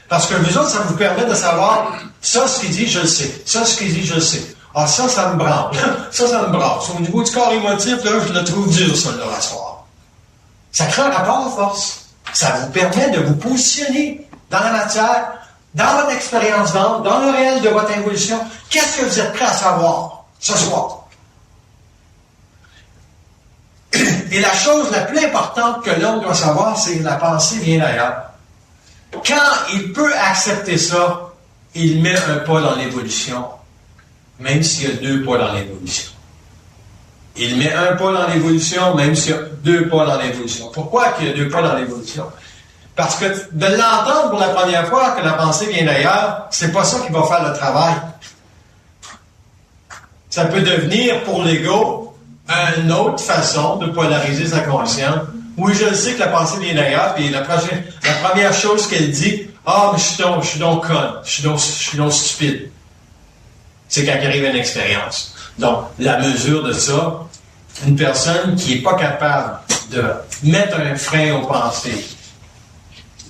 Parce que vous autres, ça vous permet de savoir, ça, ce qu'il dit, je le sais. Ça, ce qu'il dit, je le sais. Ah, ça me branle. Ça me brasse. Au niveau du corps émotif, là, je le trouve dur, ça, le rasseoir. Ça crée un rapport de force. Ça vous permet de vous positionner dans la matière, dans votre expérience d'âme, dans le réel de votre évolution. Qu'est-ce que vous êtes prêt à savoir ce soir? Et la chose la plus importante que l'homme doit savoir, c'est que la pensée vient d'ailleurs. Quand il peut accepter ça, il met un pas dans l'évolution, même s'il y a 2 pas dans l'évolution. Il met un pas dans l'évolution, même s'il y a 2 pas dans l'évolution. Pourquoi qu'il y a 2 pas dans l'évolution? Parce que de l'entendre pour la première fois que la pensée vient d'ailleurs, c'est pas ça qui va faire le travail. Ça peut devenir pour l'ego une autre façon de polariser sa conscience. Oui, je le sais que la pensée vient d'ailleurs, puis la première chose qu'elle dit, mais je suis donc conne, je suis donc stupide. C'est quand il arrive une expérience. Donc, la mesure de ça, une personne qui n'est pas capable de mettre un frein aux pensées,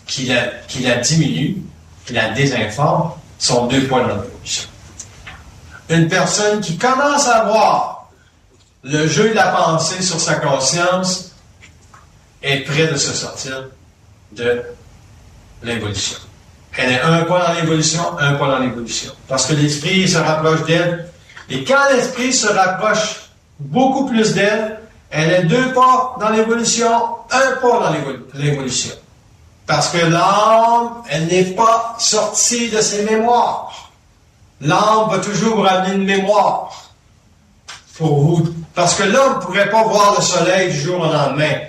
qui la diminue, qui la désinforme, sont 2 points dans l'évolution. Une personne qui commence à voir le jeu de la pensée sur sa conscience est près de se sortir de l'évolution. Elle est 1 point dans l'évolution, 1 point dans l'évolution. Parce que l'esprit se rapproche d'elle. Et quand l'esprit se rapproche beaucoup plus d'elle, elle est 2 pas dans l'évolution, 1 pas dans l'évolution. Parce que l'âme, elle n'est pas sortie de ses mémoires. L'âme va toujours vous ramener une mémoire pour vous. Parce que l'homme ne pourrait pas voir le soleil du jour au lendemain.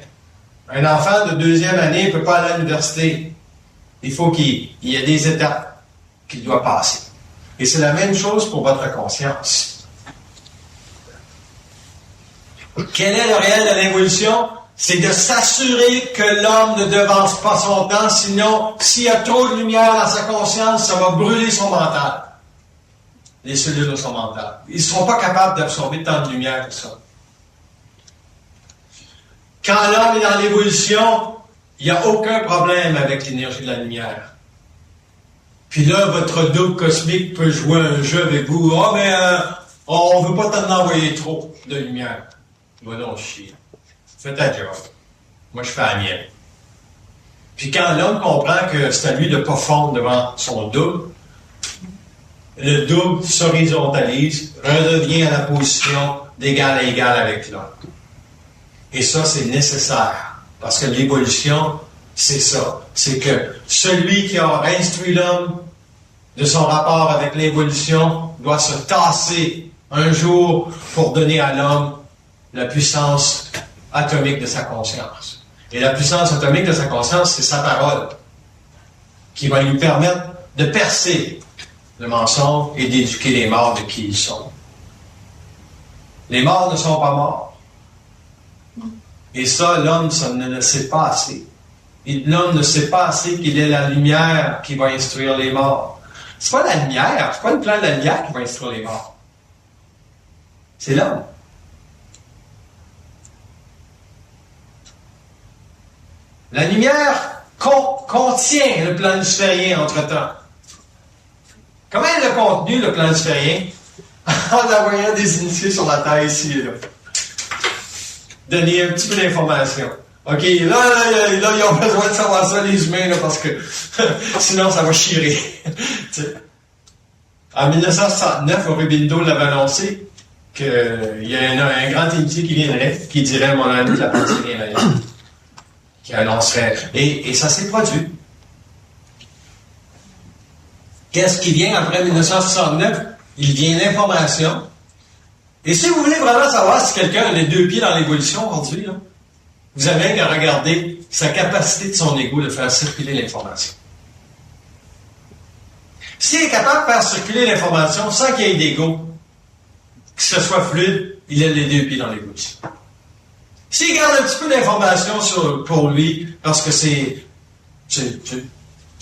Un enfant de 2e année ne peut pas aller à l'université. Il faut qu'il y ait des étapes qu'il doit passer. Et c'est la même chose pour votre conscience. Quel est le réel de l'évolution? C'est de s'assurer que l'homme ne devance pas son temps, sinon, s'il y a trop de lumière dans sa conscience, ça va brûler son mental. Les cellules de son mental. Ils ne seront pas capables d'absorber tant de lumière que ça. Quand l'homme est dans l'évolution, il n'y a aucun problème avec l'énergie de la lumière. Puis là, votre double cosmique peut jouer un jeu avec vous. On veut pas t'en envoyer trop de lumière. Va donc chier. Fais ta job. Moi, je fais la mienne. Puis quand l'homme comprend que c'est à lui de pas fondre devant son double, le double s'horizontalise, redevient à la position d'égal à égal avec l'homme. Et ça, c'est nécessaire. Parce que l'évolution, c'est ça. C'est que celui qui a instruit l'homme de son rapport avec l'évolution doit se tasser un jour pour donner à l'homme la puissance atomique de sa conscience. Et la puissance atomique de sa conscience, c'est sa parole, qui va lui permettre de percer le mensonge et d'éduquer les morts de qui ils sont. Les morts ne sont pas morts. Et ça, l'homme, ça ne le sait pas assez. L'homme ne sait pas assez qu'il est la lumière qui va instruire les morts. C'est pas la lumière, c'est pas le plan de la lumière qui va instruire les morts. C'est l'homme. La lumière contient le plan luciférien entre-temps. Comment elle a contenu, le plan luciférien? En envoyant des initiés sur la terre ici et là. Donner un petit peu d'informations. OK, là, ils ont besoin de savoir ça, les humains, là, parce que sinon, ça va chirer. En 1969, Aurobindo l'avait annoncé qu'il y a un grand initié qui viendrait, qui dirait mon ami de la pensée réveillée, qui annoncerait. Et ça s'est produit. Qu'est-ce qui vient après 1969? Il vient l'information. Et si vous voulez vraiment savoir si quelqu'un a les deux pieds dans l'évolution aujourd'hui, là, vous avez qu'à regarder sa capacité de son ego de faire circuler l'information. S'il est capable de faire circuler l'information sans qu'il y ait d'ego, que ce soit fluide, il a les deux pieds dans l'évolution. S'il garde un petit peu d'information pour lui, parce que c'est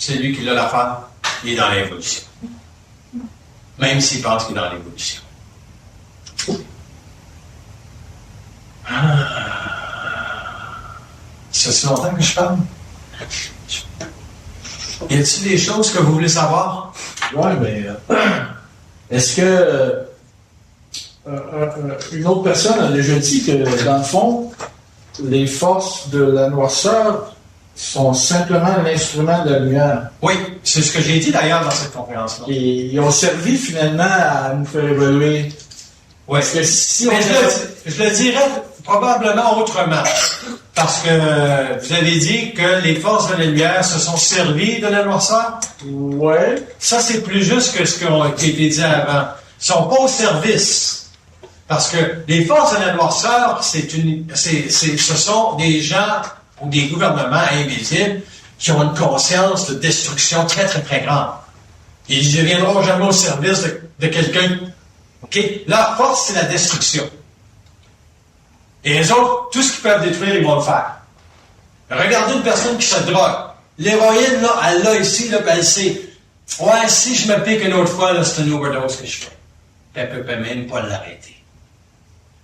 lui qui l'a l'affaire, il est dans l'évolution. Même s'il pense qu'il est dans l'évolution. Ça fait longtemps que je parle. Y a-t-il des choses que vous voulez savoir? Oui, mais est-ce que une autre personne a déjà dit que, dans le fond, les forces de la noirceur sont simplement l'instrument de la lumière? Oui, c'est ce que j'ai dit d'ailleurs dans cette conférence-là. Et ils ont servi finalement à nous faire évoluer. Oui. Parce que si mais je le dirais probablement autrement. Parce que vous avez dit que les forces de la lumière se sont servies de la noirceur. Oui. Ça, c'est plus juste que ce qui a été dit avant. Ils ne sont pas au service. Parce que les forces de la noirceur, ce sont des gens ou des gouvernements invisibles qui ont une conscience de destruction très, très, très grande. Ils ne viendront jamais au service de quelqu'un. OK? Leur force, c'est la destruction. Et les autres, tout ce qu'ils peuvent détruire, ils vont le faire. Regardez une personne qui se drogue. L'héroïne, là, elle l'a ici, là, puis elle sait. Ouais, si je me pique une autre fois, là, c'est une overdose que je fais. Puis elle peut même pas l'arrêter.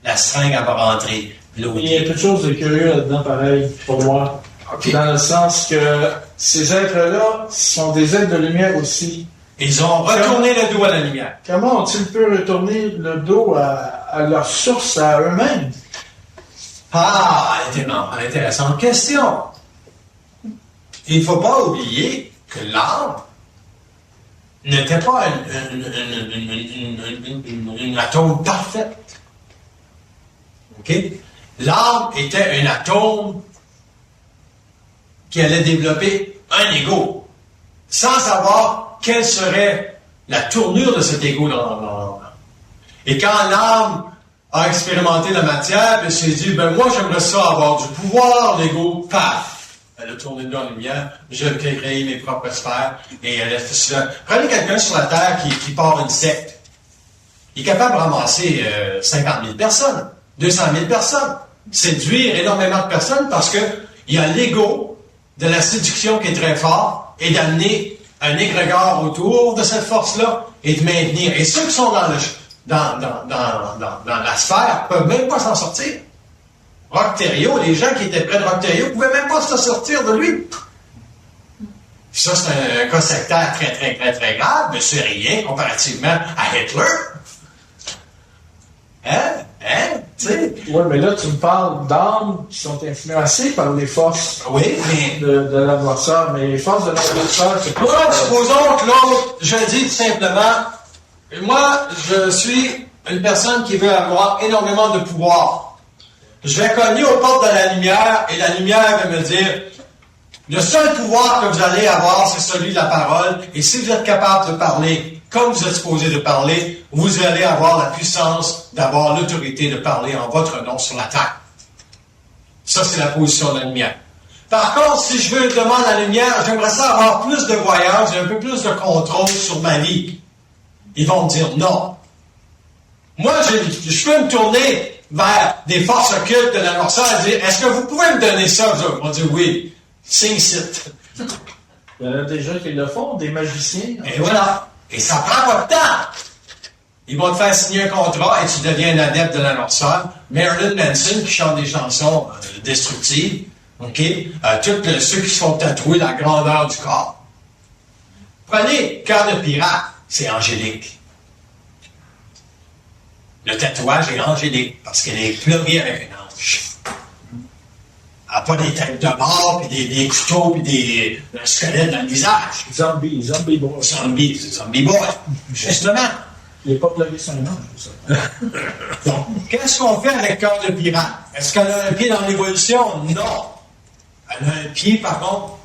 La seringue, elle va rentrer. Il y a quelque chose de curieux là-dedans, pareil, pour moi. Okay. Dans le sens que ces êtres-là sont des êtres de lumière aussi. Ils ont retourné le dos à la lumière. Comment ont-ils pu retourner le dos à leur source, à eux-mêmes? Ah, intéressante question. Il ne faut pas oublier que l'âme n'était pas une atome parfaite. OK? L'âme était un atome qui allait développer un ego, sans savoir quelle serait la tournure de cet ego dans l'âme. Et quand l'âme a expérimenté la matière, elle s'est dit, moi j'aimerais ça avoir du pouvoir, l'ego, paf! Elle a tourné de en lumière, je vais créer mes propres sphères, et elle a fait cela. Prenez quelqu'un sur la Terre qui part une secte. Il est capable de ramasser 50 000 personnes, 200 000 personnes, séduire énormément de personnes parce que il y a l'ego de la séduction qui est très fort et d'amener un égrégore autour de cette force-là et de maintenir. Et ceux qui sont dans la sphère ne peuvent même pas s'en sortir. Rock Thériault, les gens qui étaient près de Rock Thériault ne pouvaient même pas se sortir de lui. Puis ça, c'est un cas sectaire très, très, très, très grave, mais c'est rien comparativement à Hitler. Tu sais? Oui, mais là, tu me parles d'âmes qui sont influencées par les forces Oui, mais... de la noirceur, mais les forces de la noirceur, c'est Moi, supposons que l'autre, je dis tout simplement, moi, je suis une personne qui veut avoir énormément de pouvoir. Je vais cogner aux portes de la lumière et la lumière va me dire, le seul pouvoir que vous allez avoir, c'est celui de la parole. Et si vous êtes capable de parler comme vous êtes supposé de parler, vous allez avoir la puissance d'avoir l'autorité de parler en votre nom sur la terre. Ça, c'est la position de la lumière. Par contre, si je veux demander à la lumière, j'aimerais ça avoir plus de voyance et un peu plus de contrôle sur ma vie. Ils vont me dire non. Moi, je peux me tourner vers des forces occultes de la noirceur et dire, est-ce que vous pouvez me donner ça? Ils vont dire oui. Signe site. Il y en a déjà qui le font, des magiciens. Et voilà. Et ça prend pas de temps. Ils vont te faire signer un contrat et tu deviens un adepte de la noirceur. Marilyn Manson qui chante des chansons destructives. OK? Tous ceux qui se font tatouer la grandeur du corps. Prenez Cœur de pirate, c'est angélique. Le tatouage est angélique parce qu'elle est pleurée avec un ange. Elle n'a pas des têtes de mort, puis des couteaux, puis un squelette dans le visage. Zombie boy. Zombie boy. Justement. Il n'est pas pleuré sur un ange, ça. Donc, qu'est-ce qu'on fait avec Cœur de pirate? Est-ce qu'elle a un pied dans l'évolution? Non. Elle a un pied, par contre,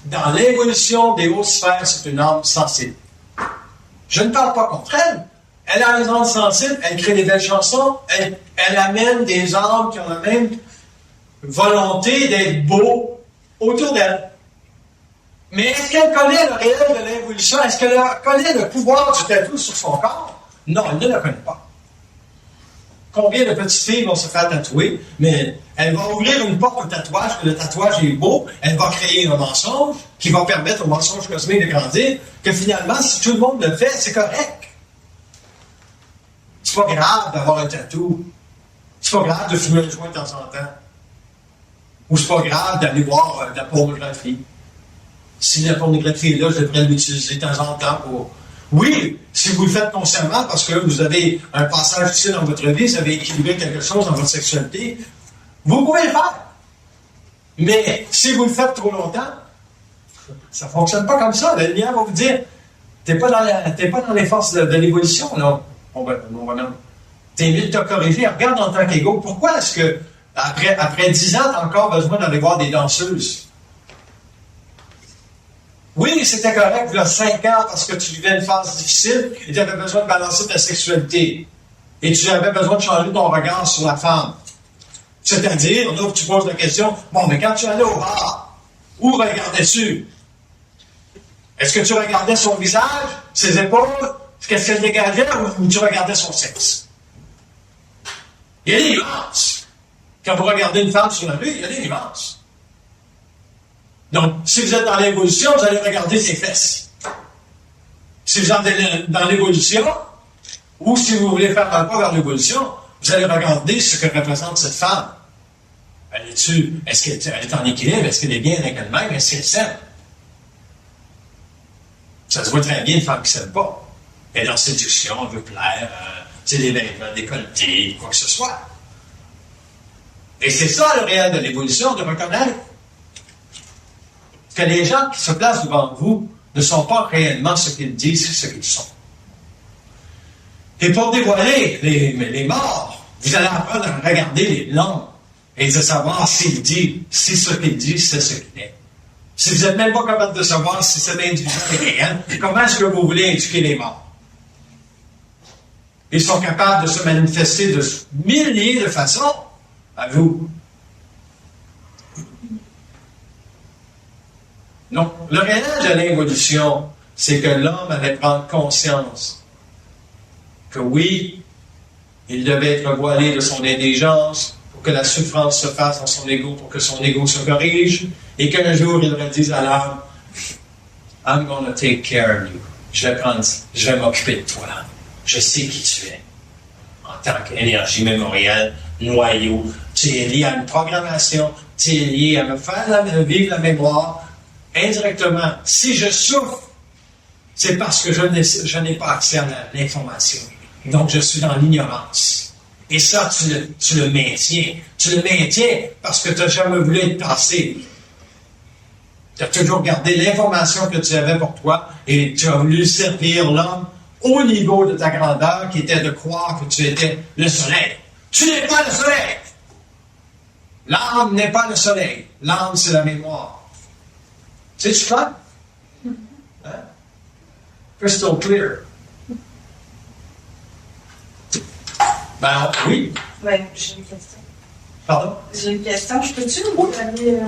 dans l'évolution des hautes sphères, c'est une âme sensible. Je ne parle pas contre elle. Elle a une âme sensible, elle crée des belles chansons, elle amène des âmes qui ont la même volonté d'être beau autour d'elle. Mais est-ce qu'elle connaît le réel de l'évolution? Est-ce qu'elle connaît le pouvoir du tatou sur son corps? Non, elle ne le connaît pas. Combien de petites filles vont se faire tatouer, mais elle va ouvrir une porte au tatouage, que le tatouage est beau, elle va créer un mensonge qui va permettre au mensonge cosmique de grandir, que finalement, si tout le monde le fait, c'est correct. C'est pas grave d'avoir un tatou. C'est pas grave de fumer un joint de temps en temps. Ou c'est pas grave d'aller voir de la pornographie. Si la pornographie est là, je devrais l'utiliser de temps en temps pour... Oui, si vous le faites consciemment, parce que vous avez un passage difficile dans votre vie, vous avez équilibré quelque chose dans votre sexualité, vous pouvez le faire. Mais si vous le faites trop longtemps, ça ne fonctionne pas comme ça. La lumière va vous dire, t'es pas dans les forces de l'évolution, non. Mon bonhomme. T'es mieux de te corriger. Regarde en tant qu'égo. Pourquoi est-ce que après 10 ans, t'as encore besoin d'aller voir des danseuses? Oui, c'était correct, il y a 5 ans, parce que tu vivais une phase difficile et tu avais besoin de balancer ta sexualité. Et tu avais besoin de changer ton regard sur la femme. C'est-à-dire, là, tu poses la question, bon, mais quand tu allais au bar, où regardais-tu? Est-ce que tu regardais son visage, ses épaules, qu'est-ce qu'elle dégageait, ou tu regardais son sexe? Il y a des nuances. Quand vous regardez une femme sur la rue, il y a des nuances. Donc, si vous êtes dans l'évolution, vous allez regarder ses fesses. Si vous êtes dans l'évolution, ou si vous voulez faire un pas vers l'évolution, vous allez regarder ce que représente cette femme. Est-ce qu'elle est en équilibre? Est-ce qu'elle est bien avec elle-même? Est-ce qu'elle s'aime? Ça se voit très bien une femme qui ne s'aime pas. Elle est en séduction, elle veut plaire, c'est des vêtements décolletés, quoi que ce soit. Et c'est ça le réel de l'évolution, de reconnaître que les gens qui se placent devant vous ne sont pas réellement ce qu'ils disent, ce qu'ils sont. Et pour dévoiler les morts, vous allez apprendre à regarder les langues et de savoir s'il dit, si ce qu'il dit, c'est ce qu'il est. Si vous n'êtes même pas capable de savoir si cet individu est réel, comment est-ce que vous voulez éduquer les morts? Ils sont capables de se manifester de milliers de façons à vous. Donc, le réel de l'évolution, c'est que l'homme allait prendre conscience que oui, il devait être voilé de son intelligence pour que la souffrance se fasse dans son ego, pour que son ego se corrige, et qu'un jour, il redise à l'âme, « I'm gonna take care of you. Je vais m'occuper de toi. Je sais qui tu es. » En tant qu'énergie mémorielle, noyau, tu es lié à une programmation, tu es lié à me faire vivre la mémoire, indirectement. Si je souffre, c'est parce que je n'ai pas accès à l'information. Donc, je suis dans l'ignorance. Et ça, tu le maintiens. Tu le maintiens parce que tu n'as jamais voulu être tassé. Tu as toujours gardé l'information que tu avais pour toi et tu as voulu servir l'homme au niveau de ta grandeur qui était de croire que tu étais le soleil. Tu n'es pas le soleil! L'âme n'est pas le soleil. L'âme, c'est la mémoire. C'est clair? Hein? Crystal clear. Ben, oui. Ouais, j'ai une question. Pardon? J'ai une question. Je peux-tu Oui.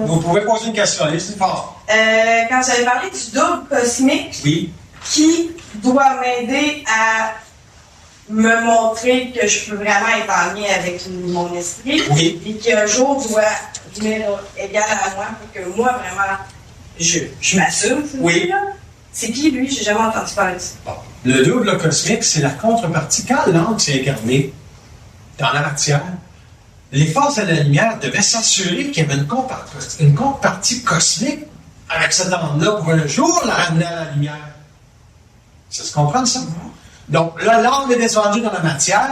Vous pouvez poser une question. Allez-y fort. Quand j'avais parlé du double cosmique, Oui. qui doit m'aider à me montrer que je peux vraiment être en lien avec mon esprit, Oui. et qu'un jour doit venir égal à moi pour que moi, vraiment, je m'assume. Oui. Là. C'est qui, lui? J'ai jamais entendu parler de ça. Bon. Le double cosmique, c'est la contrepartie. Quand l'âme s'est incarnée dans la matière, les forces de la lumière devaient s'assurer qu'il y avait une contrepartie cosmique avec cette âme-là pour un jour la ramener à la lumière. Ça se comprend, ça? Donc, là, l'âme est descendue dans la matière.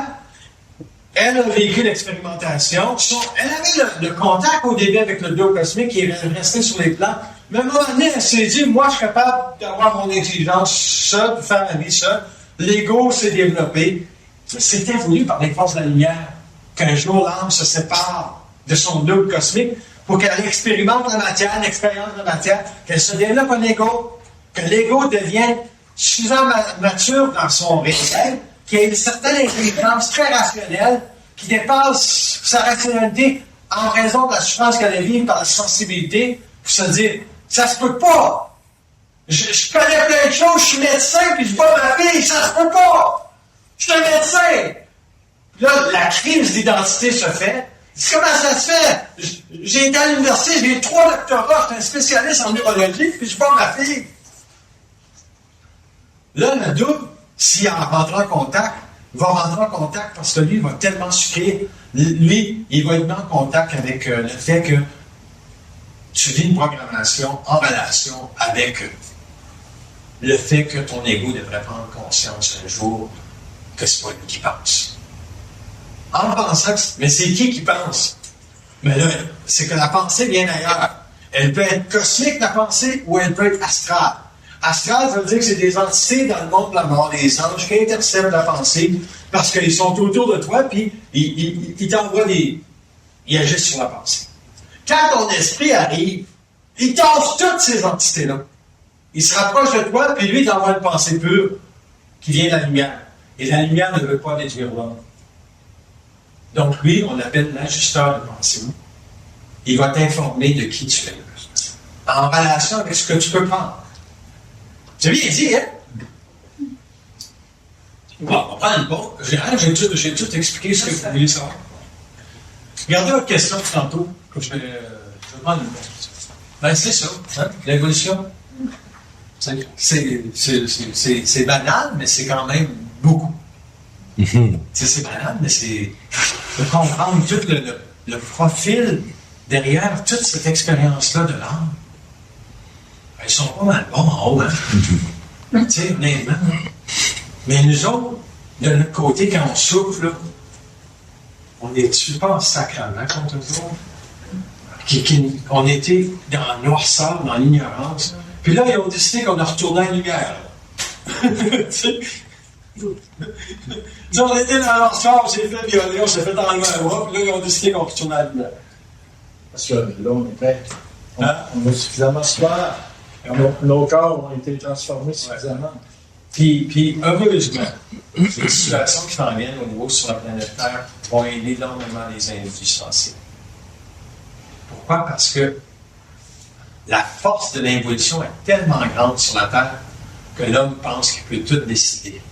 Elle a vécu l'expérimentation. Elle avait le contact au début avec le double cosmique qui est resté sur les plans. Mais à un moment donné, elle s'est dit, moi, je suis capable d'avoir mon intelligence seule, de faire ma vie seule. L'ego s'est développé. C'était voulu par les forces de la lumière qu'un jour l'âme se sépare de son double cosmique pour qu'elle expérimente la matière, l'expérience de la matière, qu'elle se développe un ego, que l'ego devienne suffisamment mature dans son réel, qu'il y ait une certaine intelligence très rationnelle qui dépasse sa rationalité en raison de la souffrance qu'elle vit par la sensibilité, pour se dire, ça se peut pas! Je connais plein de choses, je suis médecin, puis je bats ma fille, ça se peut pas! Je suis un médecin! Là, la crise d'identité se fait. Comment ça se fait? J'ai été à l'université, j'ai eu 3 doctorats, je suis un spécialiste en neurologie, puis je bats ma fille. Là, le double, s'il rentre en contact, va rentrer en contact parce que lui, il va tellement sucrer. Lui, il va être en contact avec le fait que tu vis une programmation en relation avec le fait que ton ego devrait prendre conscience un jour que c'est pas lui qui pense. En pensant que... Mais c'est qui pense? Mais là, c'est que la pensée vient d'ailleurs. Elle peut être cosmique, la pensée, ou elle peut être astrale. Astral, ça veut dire que c'est des entités dans le monde de la mort, des anges qui interceptent la pensée parce qu'ils sont autour de toi, puis ils t'envoient des... Ils agissent sur la pensée. Quand ton esprit arrive, il tasse toutes ces entités-là. Il se rapproche de toi, puis lui, il t'envoie une pensée pure qui vient de la lumière. Et la lumière ne veut pas détruire l'homme. Donc lui, on l'appelle l'ajusteur de pensée. Il va t'informer de qui tu es. En relation avec ce que tu peux prendre. C'est bien dit, hein? Bon, on va prendre une pause. J'ai tout expliqué ce que vous voulez savoir. Regardez votre question tantôt. Je vais prendre une pause. Ben, c'est ça, hein? L'évolution. C'est banal, mais c'est quand même beaucoup. C'est banal, mais c'est de comprendre tout le profil derrière toute cette expérience-là de l'âme. Ils sont pas mal bons en haut, hein? Tu sais, honnêtement. Mais nous autres, de notre côté, quand on souffre, là, on est-tu pas en sacrament contre eux autres? On était dans la noirceur, dans l'ignorance. Puis là, ils ont décidé qu'on a retourné à la lumière. Tu sais, on était dans la noirceur, on s'est fait violer, on s'est fait enlever un bras, puis là, ils ont décidé qu'on retournait à la lumière. Parce que là, on est prêt. On a suffisamment souffert. Nos corps ont été transformés suffisamment. Puis heureusement, les situations qui s'en viennent au niveau sur la planète Terre vont aider énormément les individus sensibles. Pourquoi? Parce que la force de l'involution est tellement grande sur la Terre que l'homme pense qu'il peut tout décider.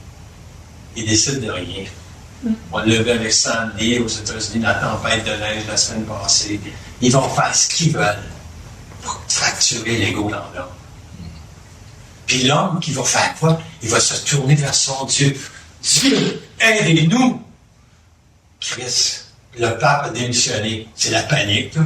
Il décide de rien. On l'a vu avec Sandy aux États-Unis, la tempête de neige la semaine passée. Ils vont faire ce qu'ils veulent pour fracturer l'ego dans l'homme. Puis l'homme qui va faire quoi? Il va se tourner vers son Dieu. Dieu, aidez-nous! Christ, le pape a démissionné. C'est la panique, là.